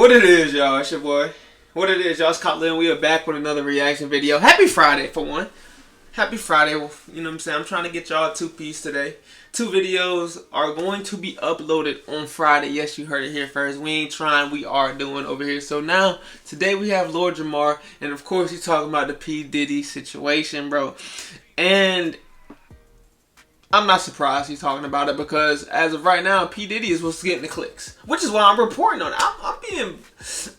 What it is, y'all? It's your boy. What it is, y'all? It's Cotlin. We are back with another reaction video. Happy Friday, for one. Happy Friday. You know what I'm saying? I'm trying to get y'all a two-piece today. Two videos are going to be uploaded on Friday. Yes, you heard it here first. We ain't trying. We are doing over here. So now, today we have Lord Jamar. And of course, he's talking about the P Diddy situation, bro. And I'm not surprised he's talking about it because as of right now, P Diddy is what's getting the clicks, which is why I'm reporting on it.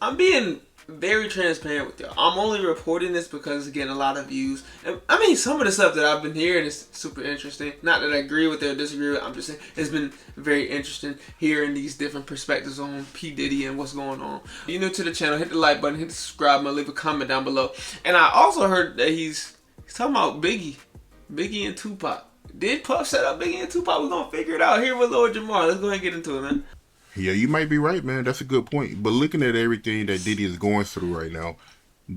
I'm being very transparent with y'all. I'm only reporting this because it's getting a lot of views. And I mean, some of the stuff that I've been hearing is super interesting. Not that I agree with it or disagree with it. I'm just saying it's been very interesting hearing these different perspectives on P Diddy and what's going on. If you're new to the channel, hit the like button, hit the subscribe button, leave a comment down below. And I also heard that he's talking about Biggie and Tupac. Did Puff set up Biggie and Tupac? We're going to figure it out here with Lord Jamar. Let's go ahead and get into it, man. Yeah, you might be right, man. That's a good point. But looking at everything that Diddy is going through right now,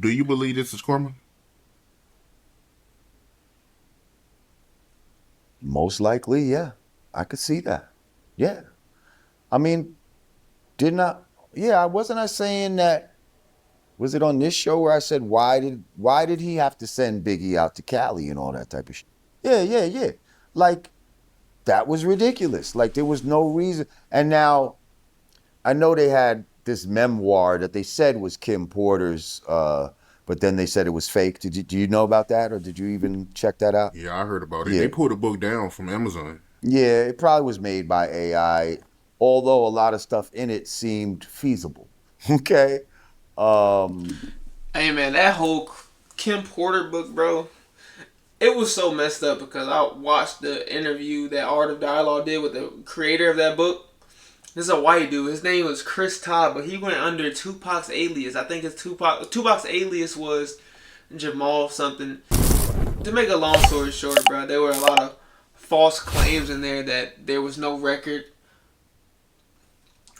do you believe this is karma? Most likely, yeah. I could see that. Yeah. I mean, wasn't I saying that, was it on this show where I said, why did he have to send Biggie out to Cali and all that type of shit? Yeah. Like, that was ridiculous. Like, there was no reason. And now, I know they had this memoir that they said was Kim Porter's, but then they said it was fake. Do you know about that, or did you even check that out? Yeah, I heard about it. Yeah. They pulled a book down from Amazon. Yeah, it probably was made by AI, although a lot of stuff in it seemed feasible. Okay? Hey, man, that whole Kim Porter book, bro, it was so messed up because I watched the interview that Art of Dialogue did with the creator of that book. This is a white dude. His name was Chris Todd, but he went under Tupac's alias. I think it's Tupac's alias was Jamal something. To make a long story short, bro, there were a lot of false claims in there that there was no record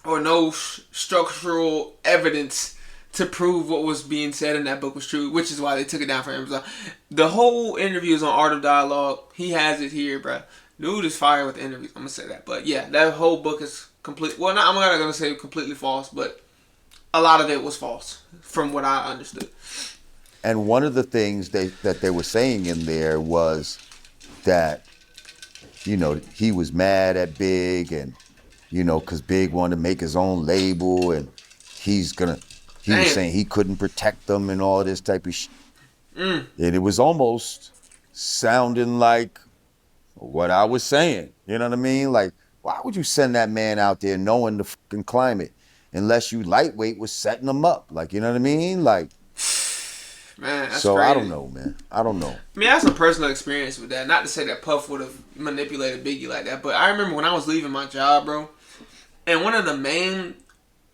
or no structural evidence to prove what was being said in that book was true, which is why they took it down for Amazon. The whole interview is on Art of Dialogue. He has it here, bro. Dude is fire with the interviews. I'm going to say that. But yeah, that whole book is complete. Well, I'm not going to say completely false, but a lot of it was false from what I understood. And one of the things that they were saying in there was that, you know, he was mad at Big and, you know, because Big wanted to make his own label and he was saying he couldn't protect them and all this type of shit. And it was almost sounding like what I was saying. You know what I mean? Like, why would you send that man out there knowing the fucking climate unless you lightweight was setting them up? Like, you know what I mean? Like, man, that's so crazy. I don't know, man. I don't know. I mean, I have some personal experience with that. Not to say that Puff would have manipulated Biggie like that, but I remember when I was leaving my job, bro, and one of the main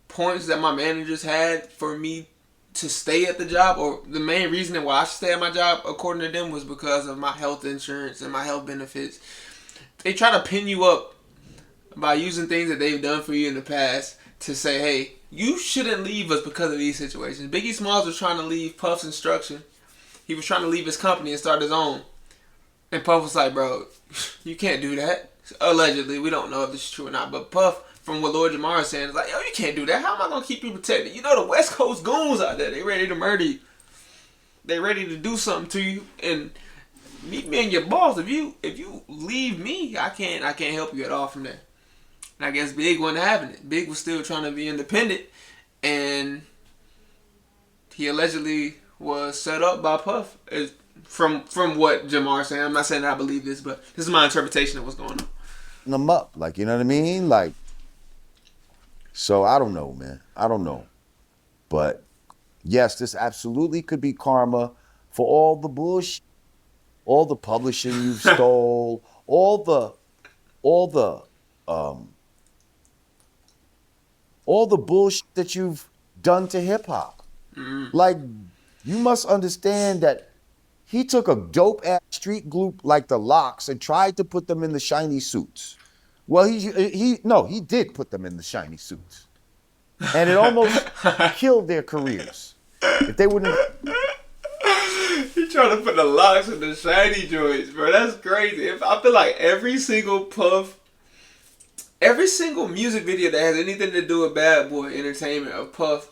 points that my managers had for me to stay at the job, or the main reason why I should stay at my job, according to them, was because of my health insurance and my health benefits. They try to pin you up by using things that they've done for you in the past to say, hey, you shouldn't leave us because of these situations. Biggie Smalls was trying to leave Puff's instruction. He was trying to leave his company and start his own. And Puff was like, bro, you can't do that. Allegedly, we don't know if this is true or not, but Puff, from what Lord Jamar is saying, is like, yo, you can't do that. How am I going to keep you protected? You know the West Coast goons out there, they ready to murder you. They ready to do something to you. And me being your boss, if you leave me, I can't help you at all from there. And I guess Big wasn't having it. Big was still trying to be independent, and he allegedly was set up by Puff. From what Jamar saying, I'm not saying I believe this, but this is my interpretation of what's going on. Them up, like, you know what I mean? Like, so I don't know, man. I don't know. But yes, this absolutely could be karma for all the bullshit, all the publishing you stole, all the bullshit that you've done to hip hop. Like, you must understand that he took a dope ass street group like the Locks and tried to put them in the shiny suits. Well, he did put them in the shiny suits, and it almost killed their careers. If they wouldn't, He trying to put the Locks in the shiny joints, bro. That's crazy. I feel like every single Puff every single music video that has anything to do with Bad Boy Entertainment or Puff,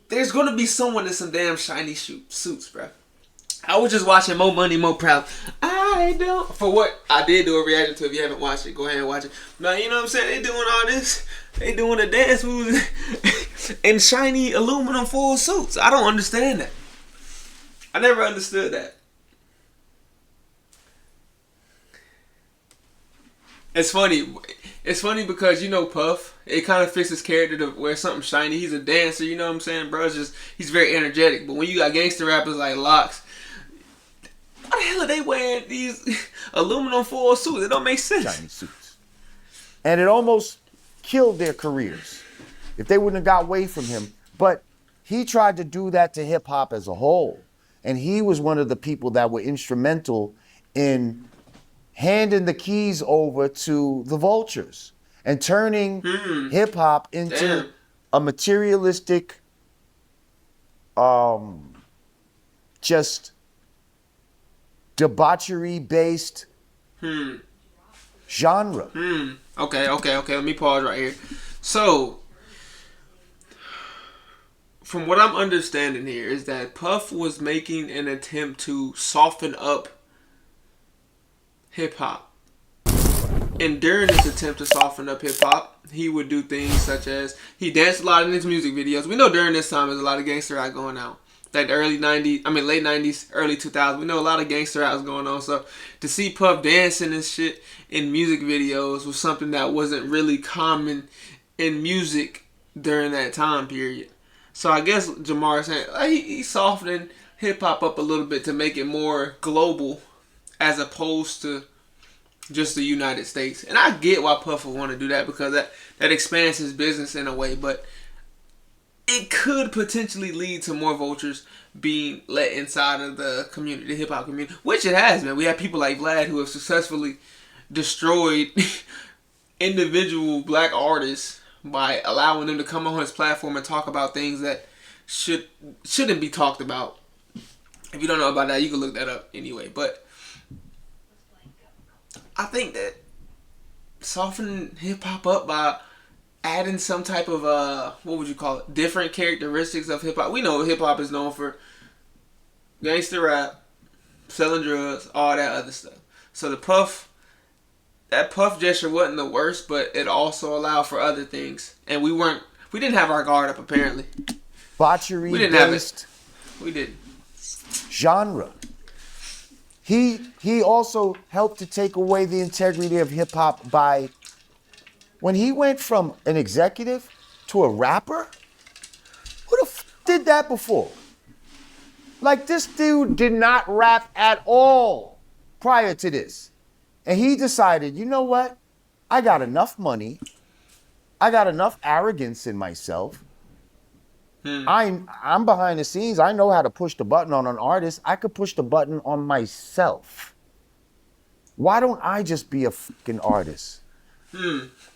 there's gonna be someone in some damn shiny suits, bro. I was just watching More Money, More Proud. I don't. For what I did do a reaction to. If you haven't watched it, go ahead and watch it. Now, you know what I'm saying? They doing all this. They doing the dance moves in shiny aluminum foil suits. I don't understand that. I never understood that. It's funny. It's funny because, you know, Puff, it kind of fits his character to wear something shiny. He's a dancer, you know what I'm saying? Bro, he's very energetic. But when you got gangster rappers like Locks, why the hell are they wearing these aluminum foil suits? It don't make sense. Shiny suits. And it almost killed their careers if they wouldn't have got away from him. But he tried to do that to hip hop as a whole. And he was one of the people that were instrumental in handing the keys over to the vultures and turning hip hop into a materialistic, just debauchery-based genre. Okay. Let me pause right here. So, from what I'm understanding here is that Puff was making an attempt to soften up hip hop. And during this attempt to soften up hip hop, he would do things such as he danced a lot in his music videos. We know during this time there's a lot of gangster rap going on. Like the late 90s, early 2000s. We know a lot of gangster rap was going on. So to see Puff dancing and shit in music videos was something that wasn't really common in music during that time period. So I guess Jamar saying he's softening hip hop up a little bit to make it more global as opposed to just the United States. And I get why Puff would want to do that because that expands his business in a way. But it could potentially lead to more vultures being let inside of the community, the hip hop community, which it has, man. We have people like Vlad who have successfully destroyed individual black artists by allowing them to come on his platform and talk about things that shouldn't be talked about. If you don't know about that, you can look that up anyway. But I think that softening hip hop up by adding some type of what would you call it? Different characteristics of hip hop. We know hip hop is known for gangster rap, selling drugs, all that other stuff. So that Puff gesture wasn't the worst, but it also allowed for other things. And we didn't have our guard up apparently. Botchery We didn't have based it. We didn't. Genre. He also helped to take away the integrity of hip hop by when he went from an executive to a rapper. Who the did that before? Like, this dude did not rap at all prior to this. And he decided, you know what? I got enough money. I got enough arrogance in myself. I'm behind the scenes. I know how to push the button on an artist. I could push the button on myself. Why don't I just be a fucking artist?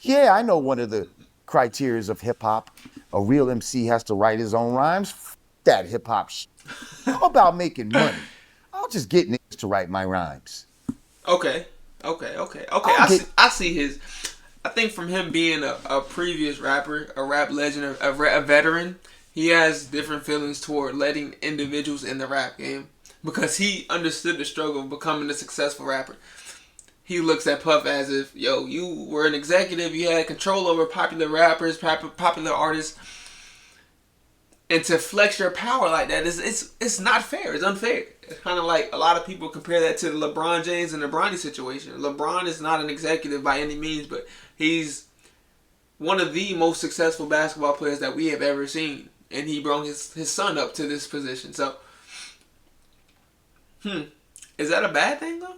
Yeah, I know one of the criteria of hip hop. A real MC has to write his own rhymes. That hip hop shit. How about making money? I'll just get niggas to write my rhymes. Okay. I see his. I think from him being a previous rapper, a rap legend, a veteran, he has different feelings toward letting individuals in the rap game because he understood the struggle of becoming a successful rapper. He looks at Puff as if, yo, you were an executive, you had control over popular rappers, popular artists, and to flex your power like that it's not fair. It's unfair. It's kind of like a lot of people compare that to the LeBron James and the Bronny situation. LeBron is not an executive by any means, but he's one of the most successful basketball players that we have ever seen. And he brought his son up to this position. So, is that a bad thing though?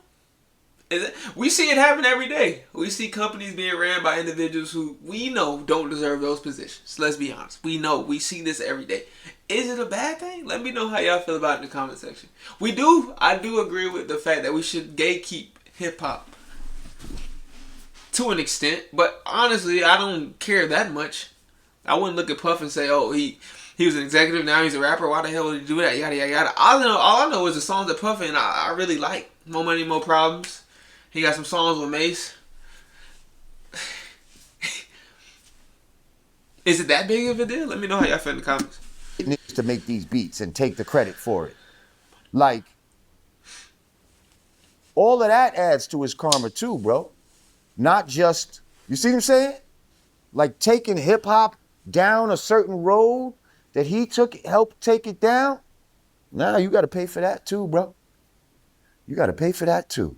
We see it happen every day. We see companies being ran by individuals who we know don't deserve those positions. Let's be honest. We see this every day. Is it a bad thing? Let me know how y'all feel about it in the comment section. I do agree with the fact that we should gatekeep hip hop to an extent, but honestly, I don't care that much. I wouldn't look at Puff and say, oh, he was an executive, now he's a rapper. Why the hell would he do that? Yada, yada, yada. All I know is the songs that Puff and I really like. More Money, More Problems. He got some songs with Mace. Is it that big of a deal? Let me know how y'all feel in the comments. It needs to make these beats and take the credit for it. Like, all of that adds to his karma too, bro. Not just, you see what I'm saying? Like taking hip hop down a certain road that he helped take it down. Now you got to pay for that too, bro. You got to pay for that too.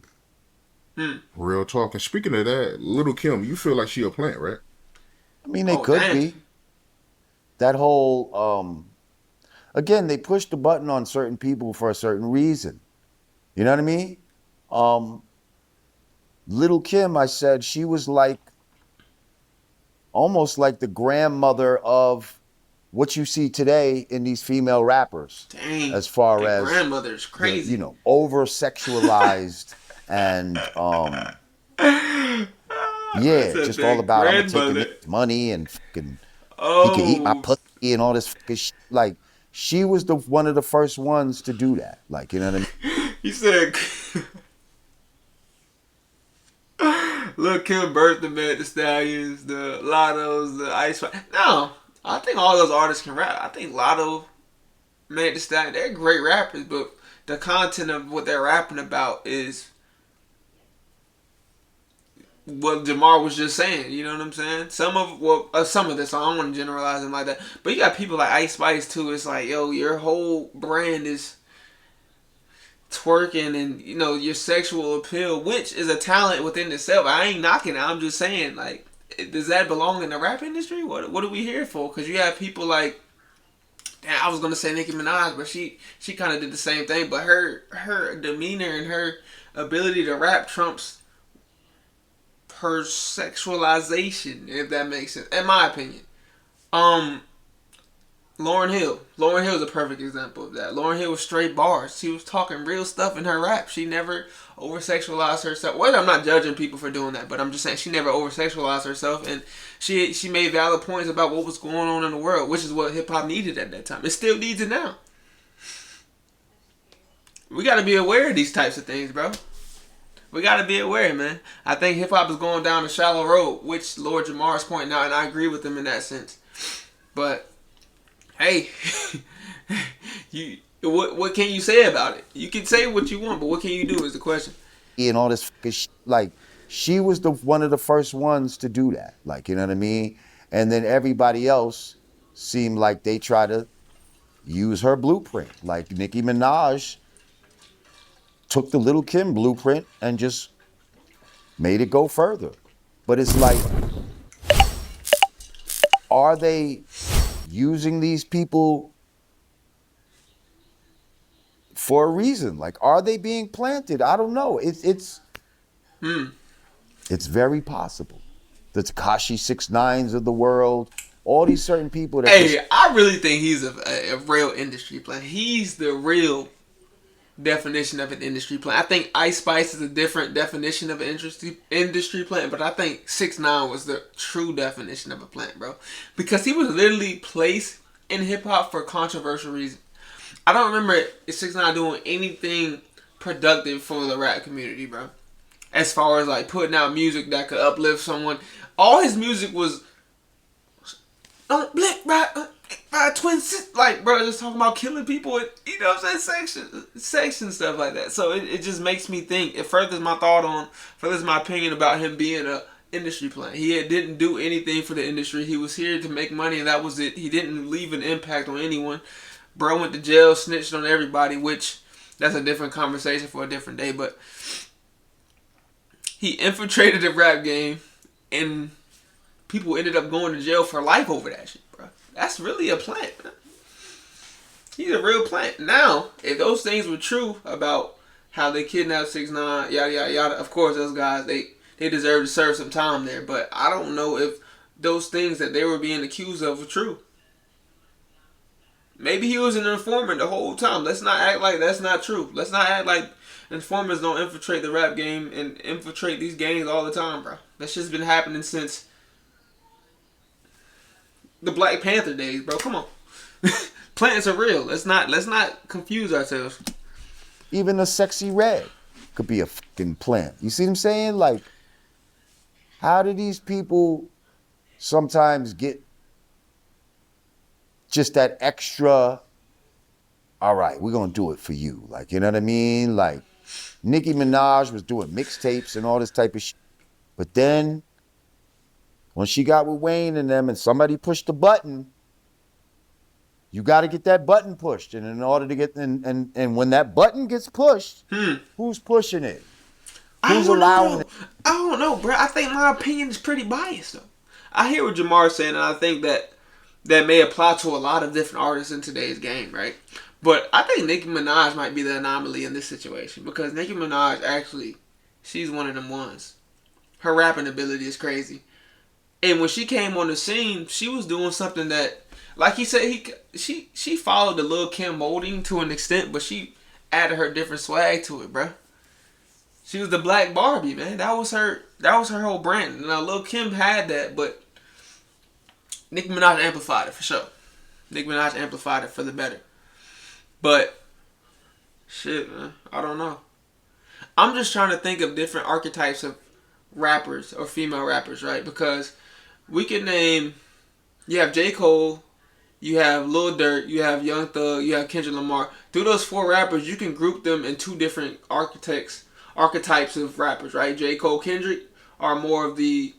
Real talk. And speaking of that, Little Kim, you feel like she a plant, right? I mean, they could be. That whole, again, they push the button on certain people for a certain reason. You know what I mean? Little Kim, I said, she was like, almost like the grandmother of what you see today in these female rappers. Dang. As far as grandmother's crazy. Over sexualized and just all about I'm taking money and fucking he can eat my pussy and all this fucking shit. Like, she was one of the first ones to do that. Like, you know what I mean? He said Lil' Kim birthed the Meg Thee Stallions, the Lottos, the Ice Spice. No, I think all those artists can rap. I think Lotto, Meg Thee Stallion, they're great rappers, but the content of what they're rapping about is what Jamar was just saying. You know what I'm saying? Some of this, I don't want to generalize them like that. But you got people like Ice Spice too. It's like, yo, your whole brand is twerking and, you know, your sexual appeal, which is a talent within itself. I ain't knocking it. I'm just saying, like, does that belong in the rap industry? What are we here for? Because you have people like, I was gonna say Nicki Minaj, but she kind of did the same thing. But her demeanor and her ability to rap trumps her sexualization, if that makes sense, in my opinion. Lauryn Hill is a perfect example of that. Lauryn Hill was straight bars. She was talking real stuff in her rap. She never over-sexualized herself. Well, I'm not judging people for doing that, but I'm just saying she never over-sexualized herself, and she made valid points about what was going on in the world, which is what hip-hop needed at that time. It still needs it now. We got to be aware of these types of things, bro. We got to be aware, man. I think hip-hop is going down a shallow road, which Lord Jamar is pointing out, and I agree with him in that sense. But hey, what can you say about it? You can say what you want, but what can you do is the question. And all this like, she was one of the first ones to do that. Like, you know what I mean? And then everybody else seemed like they try to use her blueprint. Like Nicki Minaj took the Little Kim blueprint and just made it go further. But it's like, are they using these people for a reason? Like, are they being planted? I don't know. It's very possible. The Tekashi 6ix9ines of the world, all these certain people that I really think he's a real industry plant. He's the real definition of an industry plant. I think Ice Spice is a different definition of an industry plant, but I think 6ix9ine was the true definition of a plant, bro. Because he was literally placed in hip hop for controversial reasons. I don't remember 6ix9ine doing anything productive for the rap community, bro. As far as like putting out music that could uplift someone. All his music was don't blink by twin sisters. Like, bro, just talking about killing people and, you know what I'm saying, section stuff like that. So it just makes me think. It furthers my opinion about him being a industry plant. He didn't do anything for the industry. He was here to make money and that was it. He didn't leave an impact on anyone. Bro went to jail, snitched on everybody, which that's a different conversation for a different day. But he infiltrated the rap game and people ended up going to jail for life over that shit, bro. That's really a plant, man. He's a real plant. Now, if those things were true about how they kidnapped 6ix9ine, yada, yada, yada, of course, those guys, they deserve to serve some time there. But I don't know if those things that they were being accused of were true. Maybe he was an informant the whole time. Let's not act like that's not true. Let's not act like informants don't infiltrate the rap game and infiltrate these gangs all the time, bro. That's just been happening since the Black Panther days, bro. Come on. Plants are real. Let's not confuse ourselves. Even a Sexy Red could be a fucking plant. You see what I'm saying? Like, how do these people sometimes get just that extra, all right, we're going to do it for you. Like, you know what I mean? Like, Nicki Minaj was doing mixtapes and all this type of shit. But then, when she got with Wayne and them and somebody pushed the button, you got to get that button pushed. And in order to get, and when that button gets pushed, who's pushing it? Who's allowing it? I don't know, bro. I think my opinion is pretty biased, though. I hear what Jamar's saying, and I think that may apply to a lot of different artists in today's game, right? But I think Nicki Minaj might be the anomaly in this situation because Nicki Minaj actually, she's one of them ones. Her rapping ability is crazy. And when she came on the scene, she was doing something that, like he said, she followed the Lil' Kim molding to an extent, but she added her different swag to it, bro. She was the Black Barbie, man. That was her whole brand. Now Lil' Kim had that, but Nicki Minaj amplified it for sure. Nicki Minaj amplified it for the better. But shit, man, I don't know. I'm just trying to think of different archetypes of rappers or female rappers, right? Because we can name, you have J. Cole, you have Lil Durk, you have Young Thug, you have Kendrick Lamar. Through those four rappers, you can group them in two different archetypes of rappers, right? J. Cole, Kendrick are more of the,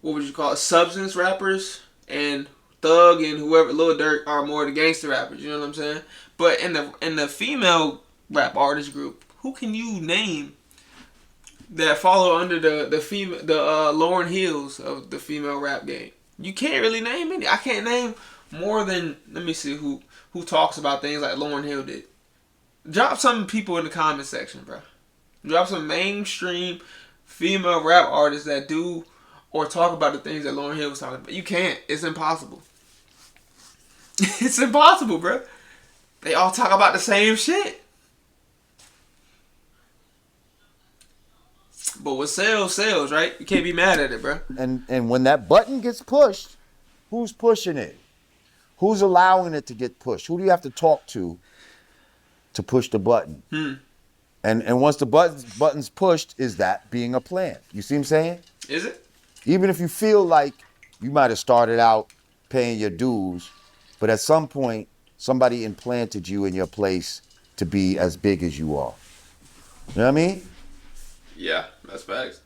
what would you call it, substance rappers, and Thug and whoever, Lil Durk, are more of the gangster rappers. You know what I'm saying? But in the female rap artist group, who can you name that follow under the female, the Lauryn Hills of the female rap game? You can't really name any. I can't name more than, let me see who talks about things like Lauryn Hill did. Drop some people in the comment section, bro. Drop some mainstream female rap artists that do or talk about the things that Lauryn Hill was talking about. You can't. It's impossible. It's impossible, bro. They all talk about the same shit. But what sells, right? You can't be mad at it, bro. And when that button gets pushed, who's pushing it? Who's allowing it to get pushed? Who do you have to talk to push the button? And once the button's pushed, is that being a plan? You see what I'm saying? Is it? Even if you feel like you might have started out paying your dues, but at some point, somebody implanted you in your place to be as big as you are. You know what I mean? Yeah, that's facts.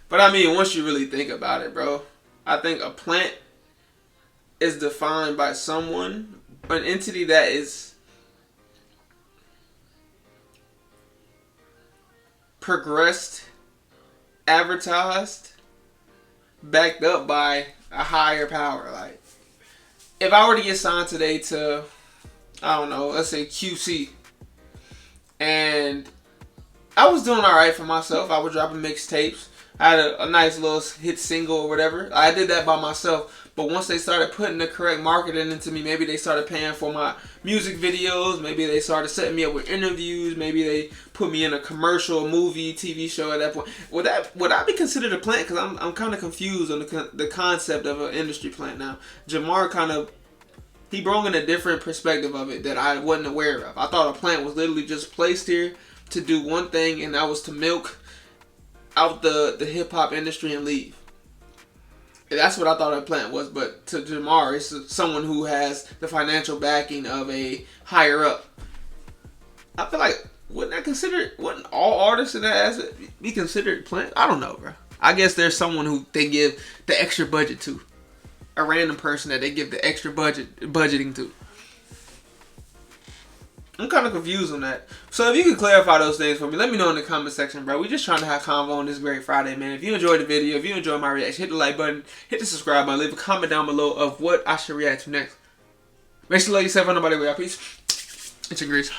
But I mean, once you really think about it, bro, I think a plant is defined by someone, an entity that is progressed, advertised, backed up by a higher power. Like, if I were to get signed today to, I don't know, let's say QC, and I was doing alright for myself. I was dropping mixtapes. I had a nice little hit single or whatever. I did that by myself. But once they started putting the correct marketing into me, maybe they started paying for my music videos. Maybe they started setting me up with interviews. Maybe they put me in a commercial, movie, TV show at that point. Would I be considered a plant? Because I'm kind of confused on the concept of an industry plant now. Jamar he brought in a different perspective of it that I wasn't aware of. I thought a plant was literally just placed here to do one thing, and that was to milk out the hip hop industry and leave. And that's what I thought a plant was. But to Jamar, it's someone who has the financial backing of a higher up. I feel like wouldn't all artists in that asset be considered plant? I don't know, bro. I guess there's someone who they give the extra budget to, a random person that they give the extra budgeting to. I'm kind of confused on that. So if you could clarify those things for me, let me know in the comment section, bro. We just trying to have convo on this great Friday, man. If you enjoyed the video, if you enjoyed my reaction, hit the like button, hit the subscribe button, leave a comment down below of what I should react to next. Make sure you love yourself. Nobody way out. Peace. It's your Grease.